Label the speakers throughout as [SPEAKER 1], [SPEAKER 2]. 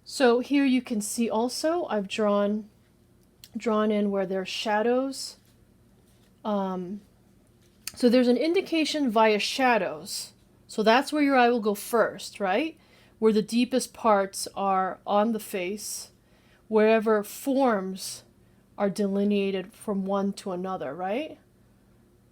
[SPEAKER 1] So here you can see also I've drawn in where there's shadows. So there's an indication via shadows. So that's where your eye will go first, right? Where the deepest parts are on the face, wherever forms are delineated from one to another, right?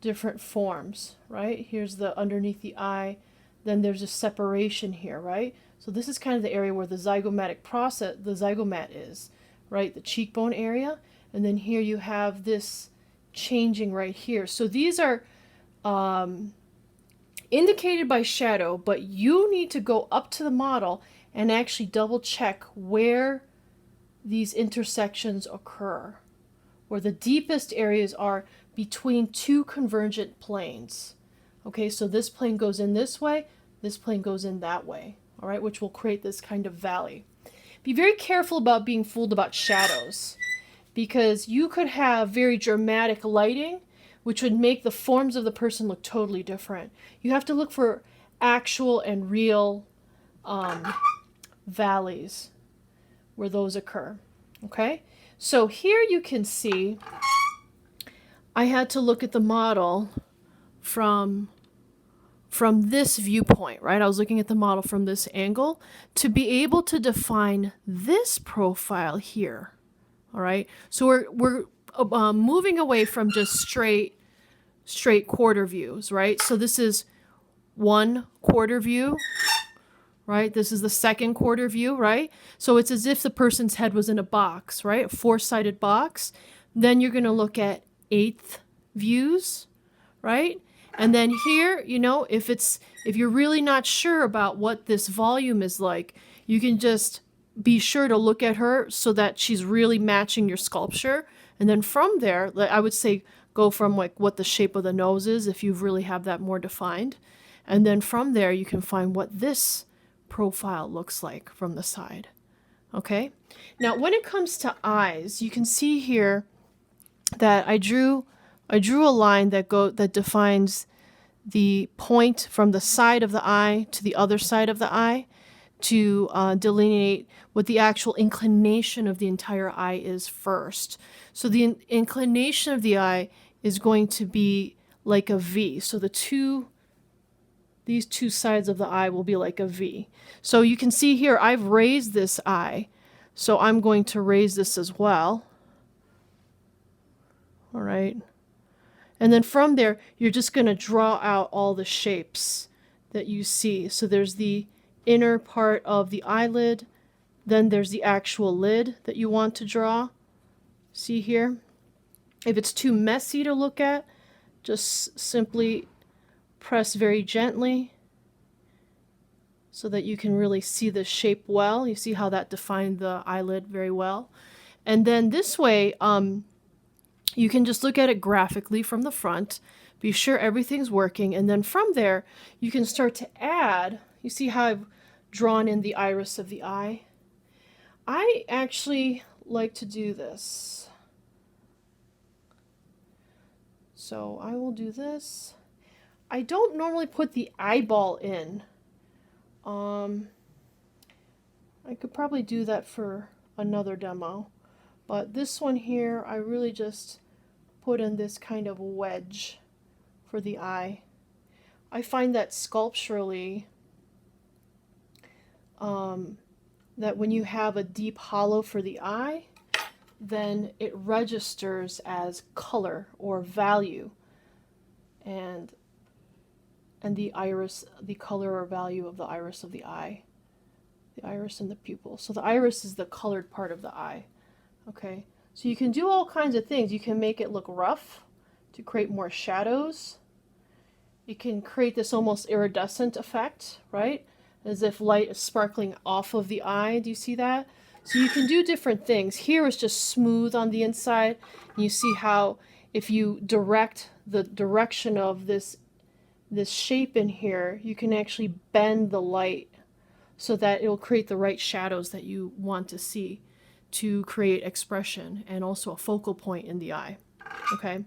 [SPEAKER 1] Different forms, right? Here's the underneath the eye. Then there's a separation here, right? So this is kind of the area where the zygomatic process, the zygomat is, right? The cheekbone area. And then here you have this changing right here. So these are indicated by shadow, but you need to go up to the model and actually double check where these intersections occur, where the deepest areas are between two convergent planes. Okay, so this plane goes in this way, this plane goes in that way, all right, which will create this kind of valley. Be very careful about being fooled about shadows, because you could have very dramatic lighting, which would make the forms of the person look totally different. You have to look for actual and real valleys where those occur. Okay, so here you can see I had to look at the model from this viewpoint, right? I was looking at the model from this angle to be able to define this profile here. All right, so we're moving away from just straight quarter views, right? So this is one quarter view, right? This is the second quarter view, right? So it's as if the person's head was in a box, right? A four-sided box. Then you're going to look at eighth views, right? And then here, you know, if you're really not sure about what this volume is like, you can just be sure to look at her so that she's really matching your sculpture. And then from there, I would say go from like what the shape of the nose is if you really have that more defined. And then from there, you can find what this profile looks like from the side. Okay? Now, when it comes to eyes, you can see here that I drew a line that defines the point from the side of the eye to the other side of the eye to delineate what the actual inclination of the entire eye is first. So the inclination of the eye is going to be like a V. So these two sides of the eye will be like a V. So you can see here I've raised this eye. So I'm going to raise this as well. All right. And then from there, you're just going to draw out all the shapes that you see. So there's the inner part of the eyelid. Then there's the actual lid that you want to draw. See here? If it's too messy to look at, just simply press very gently so that you can really see the shape well. You see how that defined the eyelid very well. And then this way, you can just look at it graphically from the front, be sure everything's working, and then from there, you can start to add. You see how I've drawn in the iris of the eye? I actually like to do this. So I will do this. I don't normally put the eyeball in. I could probably do that for another demo. But this one here, I really just put in this kind of wedge for the eye. I find that sculpturally, that when you have a deep hollow for the eye, then it registers as color or value. And the iris, the color or value of the iris of the eye. The iris and the pupil. So the iris is the colored part of the eye. Okay, so you can do all kinds of things. You can make it look rough to create more shadows. You can create this almost iridescent effect, right? As if light is sparkling off of the eye. Do you see that? So you can do different things. Here is just smooth on the inside. And you see how if you direct the direction of this shape in here, you can actually bend the light so that it'll create the right shadows that you want to see to create expression and also a focal point in the eye. Okay,